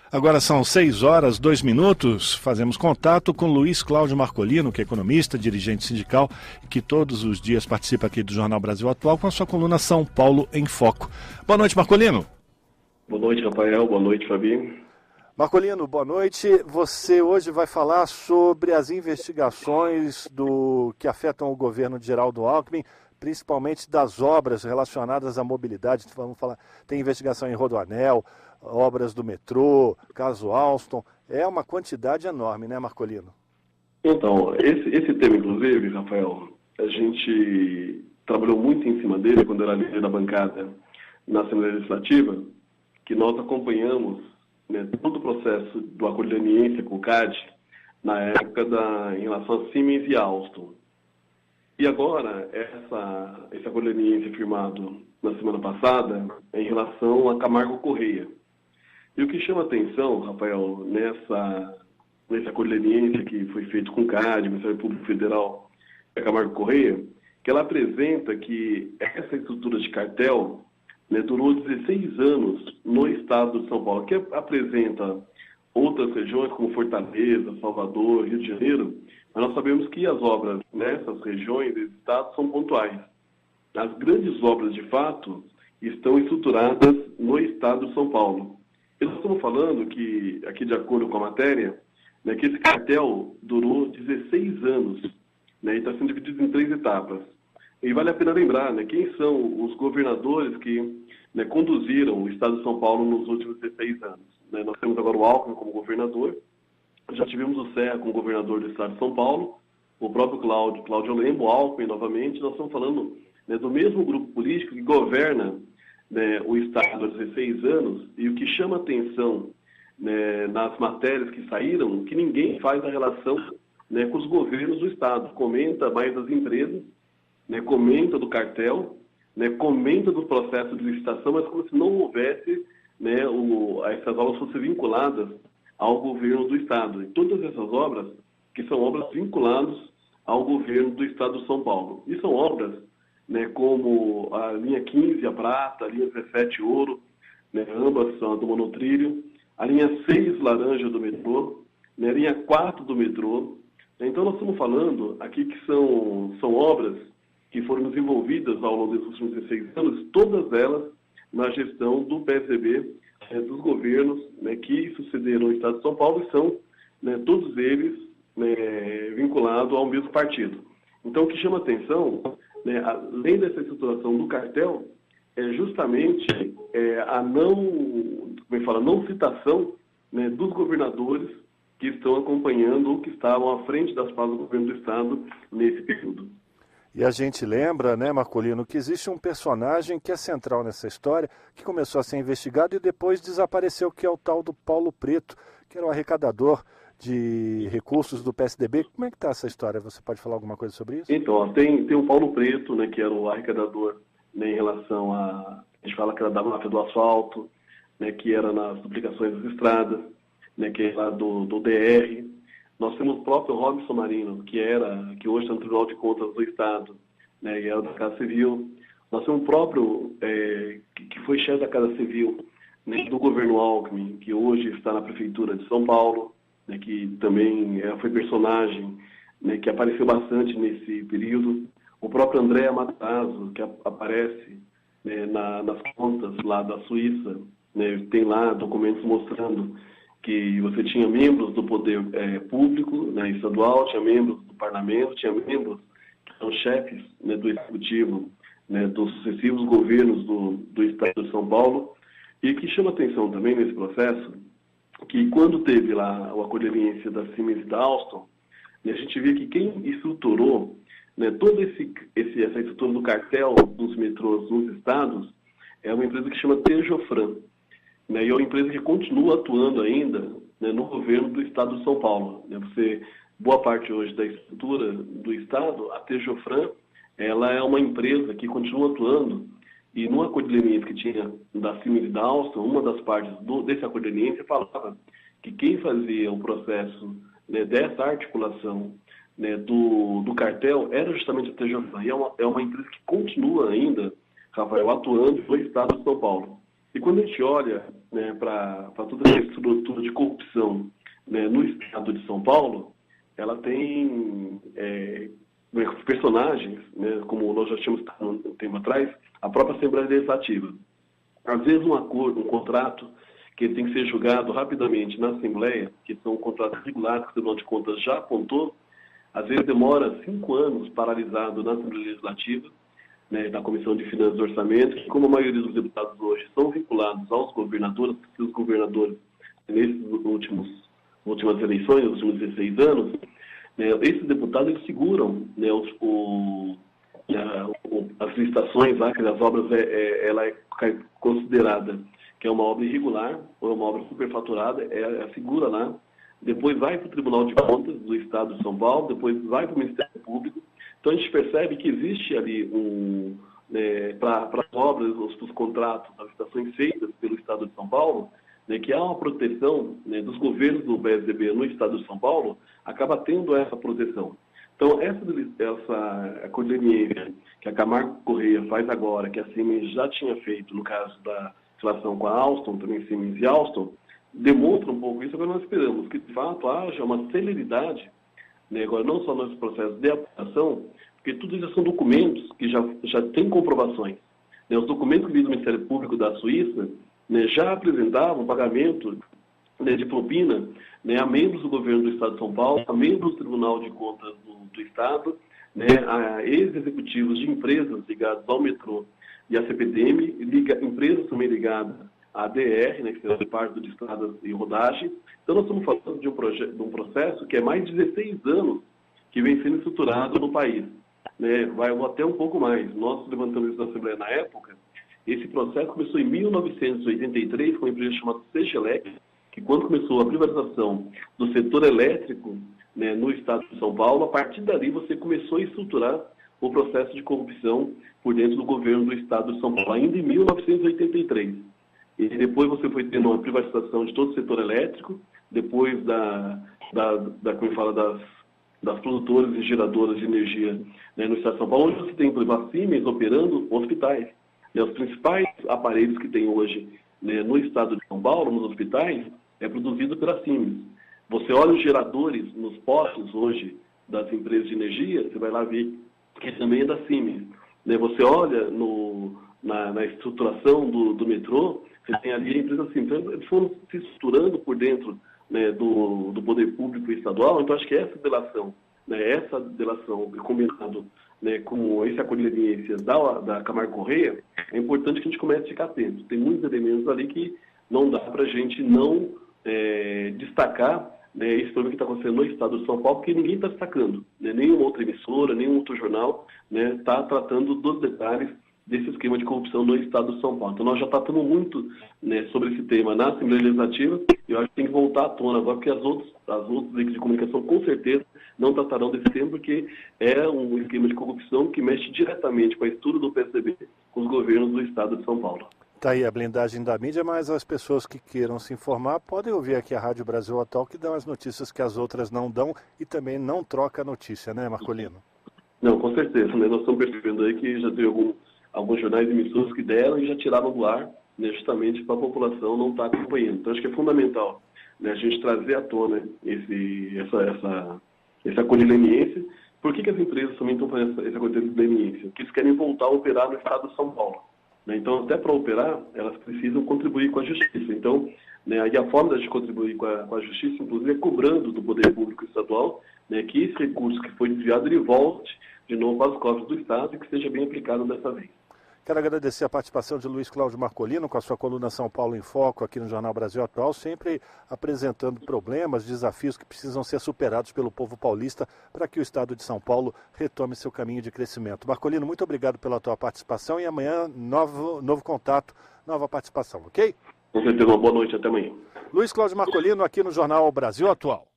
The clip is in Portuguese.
Agora são 6 horas, 2 minutos. Fazemos contato com Luiz Cláudio Marcolino, que é economista, dirigente sindical e que todos os dias participa aqui do Jornal Brasil Atual com a sua coluna São Paulo em Foco. Boa noite, Marcolino. Boa noite, Rafael. Boa noite, Fabi. Marcolino, boa noite. Você hoje vai falar sobre as investigações que afetam o governo de Geraldo Alckmin, principalmente das obras relacionadas à mobilidade. Vamos falar, tem investigação em Rodoanel, obras do metrô, caso Alstom. É uma quantidade enorme, né, Marcolino? Então, esse tema, inclusive, Rafael, a gente trabalhou muito em cima dele quando era líder da bancada na Assembleia Legislativa, que nós acompanhamos, né, todo o processo do acordo de leniência com o CAD na época em relação a Siemens e Alstom. E agora, esse acordo de leniência firmado na semana passada é em relação a Camargo Correia. E o que chama atenção, Rafael, nesse acordo de leniência que foi feito com o CAD, Ministério Público Federal e a Camargo Correia, que ela apresenta que essa estrutura de cartel, né, durou 16 anos no estado de São Paulo, que apresenta outras regiões como Fortaleza, Salvador, Rio de Janeiro, mas nós sabemos que as obras nessas regiões e estados são pontuais. As grandes obras, de fato, estão estruturadas no estado de São Paulo. E nós estamos falando que, aqui de acordo com a matéria, né, que esse cartel durou 16 anos, né, e está sendo dividido em 3 etapas. E vale a pena lembrar, né, quem são os governadores que, né, conduziram o estado de São Paulo nos últimos 16 anos. Né? Nós temos agora o Alckmin como governador, já tivemos o Serra como governador do estado de São Paulo, o próprio Cláudio Lembo, o Alckmin novamente. Nós estamos falando, né, do mesmo grupo político que governa, né, o estado há 16 anos, e o que chama atenção, né, nas matérias que saíram, que ninguém faz a relação, né, com os governos do estado. Comenta mais das empresas, né, comenta do cartel, né, comenta do processo de licitação, mas como se não houvesse, né, essas obras fossem vinculadas ao governo do estado. E todas essas obras, que são obras vinculadas ao governo do estado de São Paulo. E são obras, né, como a linha 15, a prata, a linha 17, ouro, né, ambas são do monotrilho, a linha 6, laranja do metrô, né, a linha 4 do metrô. Então nós estamos falando aqui que são obras que foram desenvolvidas ao longo desses últimos 16 anos, todas elas na gestão do PSDB, dos governos, né, que sucederam o estado de São Paulo, e são, né, todos eles, né, vinculados ao mesmo partido. Então o que chama atenção, né, além dessa estruturação do cartel, é justamente a não citação, né, dos governadores que estão acompanhando ou que estavam à frente das pastas do governo do estado nesse período. E a gente lembra, né, Marcolino, que existe um personagem que é central nessa história, que começou a ser investigado e depois desapareceu, que é o tal do Paulo Preto, que era o arrecadador de recursos do PSDB. Como é que está essa história? Você pode falar alguma coisa sobre isso? Então, tem o Paulo Preto, né, que era o arrecadador, né, em relação a gente fala que era da máfia do asfalto, né, que era nas duplicações das estradas, né, que é lá do DR. Nós temos o próprio Robson Marino, que hoje está no Tribunal de Contas do Estado, né, e era da Casa Civil. Nós temos o próprio, que foi chefe da Casa Civil, né, do governo Alckmin, que hoje está na Prefeitura de São Paulo, né, que também foi personagem, né, que apareceu bastante nesse período. O próprio André Matarazzo, que aparece, né, nas contas lá da Suíça, né, tem lá documentos mostrando que você tinha membros do poder público, né, estadual, tinha membros do parlamento, tinha membros que são chefes, né, do executivo, né, dos sucessivos governos do estado de São Paulo, e que chama atenção também nesse processo, que quando teve lá o acordo de leniência da Siemens e da Alstom, né, a gente vê que quem estruturou, né, toda essa estrutura do cartel dos metrôs nos estados é uma empresa que chama Tejofran, né, e é uma empresa que continua atuando ainda, né, no governo do estado de São Paulo. Né, boa parte hoje da estrutura do estado, a Tejofran, ela é uma empresa que continua atuando, e no acordo de leniência que tinha da Siemens e da Alstom, uma das partes desse acordo de leniência falava que quem fazia o processo, né, dessa articulação, né, do cartel era justamente a Tejofran. E é uma empresa que continua ainda, Rafael, atuando no estado de São Paulo. E quando a gente olha, né, para toda essa estrutura de corrupção, né, no estado de São Paulo, ela tem personagens, né, como nós já tínhamos um tempo atrás, a própria Assembleia Legislativa. Às vezes um acordo, um contrato, que tem que ser julgado rapidamente na Assembleia, que são contratos regulares que o Tribunal de Contas já apontou, às vezes demora 5 anos paralisado na Assembleia Legislativa, né, da Comissão de Finanças e Orçamento, que como a maioria dos deputados hoje são vinculados aos governadores, porque os governadores, nesses últimas eleições, nos últimos 16 anos, né, esses deputados eles seguram, né, as licitações lá, que as obras ela é considerada que é uma obra irregular ou é uma obra superfaturada, segura lá, depois vai para o Tribunal de Contas do Estado de São Paulo, depois vai para o Ministério Público. Então a gente percebe que existe ali para as obras, os contratos, as licitações feitas pelo Estado de São Paulo, né, que há uma proteção, né, dos governos do PSDB no Estado de São Paulo, acaba tendo essa proteção. Então, essa conveniência que a Camargo Corrêa faz agora, que a Siemens já tinha feito no caso da relação com a Alstom, também Siemens e Alstom, demonstra um pouco isso. Agora nós esperamos que, de fato, haja uma celeridade, né, agora não só nesse processo de aplicação, porque tudo isso são documentos que já têm comprovações. Né, os documentos que vinham do Ministério Público da Suíça, né, já apresentavam pagamento, né, de propina, né, a membros do governo do Estado de São Paulo, a membros do Tribunal de Contas do Estado, né, a ex-executivos de empresas ligadas ao metrô e à CPTM, empresas também ligadas à ADR, né, que faz parte do Estradas e Rodagem. Então, nós estamos falando de um processo que é mais de 16 anos que vem sendo estruturado no país. Né, vai até um pouco mais. Nós levantamos isso na Assembleia na época. Esse processo começou em 1983 com uma empresa chamada Segelec, que quando começou a privatização do setor elétrico, né, no Estado de São Paulo, a partir dali você começou a estruturar o processo de corrupção por dentro do governo do Estado de São Paulo, ainda em 1983. E depois você foi tendo uma privatização de todo o setor elétrico, depois como fala, das produtoras e geradoras de energia, né, no Estado de São Paulo, onde você tem, por exemplo, a Siemens operando hospitais. Né, os principais aparelhos que tem hoje, né, no Estado de São Paulo, nos hospitais, é produzido pela Siemens. Você olha os geradores nos postos hoje das empresas de energia, você vai lá ver que também é da Siemens. Né, você olha na estruturação do metrô, você tem ali a empresa Siemens. Então, eles foram se estruturando por dentro, né, do poder público estadual. Então, acho que essa delação combinado, né, com esse acolhimento da Camargo Corrêa, é importante que a gente comece a ficar atento. Tem muitos elementos ali que não dá para a gente não destacar, né, esse problema que está acontecendo no Estado de São Paulo, porque ninguém está destacando. Né, nenhuma outra emissora, nenhum outro jornal está, né, tratando dos detalhes desse esquema de corrupção no Estado de São Paulo. Então, nós já tratamos muito, né, sobre esse tema na Assembleia Legislativa, e eu acho que tem que voltar à tona agora, porque as outras veículos de comunicação, com certeza, não tratarão desse tema, porque é um esquema de corrupção que mexe diretamente com a estrutura do PSDB, com os governos do Estado de São Paulo. Está aí a blindagem da mídia, mas as pessoas que queiram se informar podem ouvir aqui a Rádio Brasil Atual, que dão as notícias que as outras não dão e também não troca a notícia, né, Marcolino? Não, com certeza. Né? Nós estamos percebendo aí que já teve alguns jornais e emissoras que deram e já tiraram do ar, né, justamente para a população não estar acompanhando. Então, acho que é fundamental, né, a gente trazer à tona essa acolhimento. Por que as empresas também estão fazendo essa acolhimento? Porque eles querem voltar a operar no Estado de São Paulo. Né? Então, até para operar, elas precisam contribuir com a justiça. Então, né, aí a forma de contribuir com a justiça, inclusive, é cobrando do poder público estadual, né, que esse recurso que foi desviado, ele volte de novo para os cofres do Estado e que seja bem aplicado dessa vez. Quero agradecer a participação de Luiz Cláudio Marcolino com a sua coluna São Paulo em Foco aqui no Jornal Brasil Atual, sempre apresentando problemas, desafios que precisam ser superados pelo povo paulista para que o Estado de São Paulo retome seu caminho de crescimento. Marcolino, muito obrigado pela tua participação e amanhã novo contato, nova participação, ok? Com certeza, uma boa noite, até amanhã. Luiz Cláudio Marcolino aqui no Jornal Brasil Atual.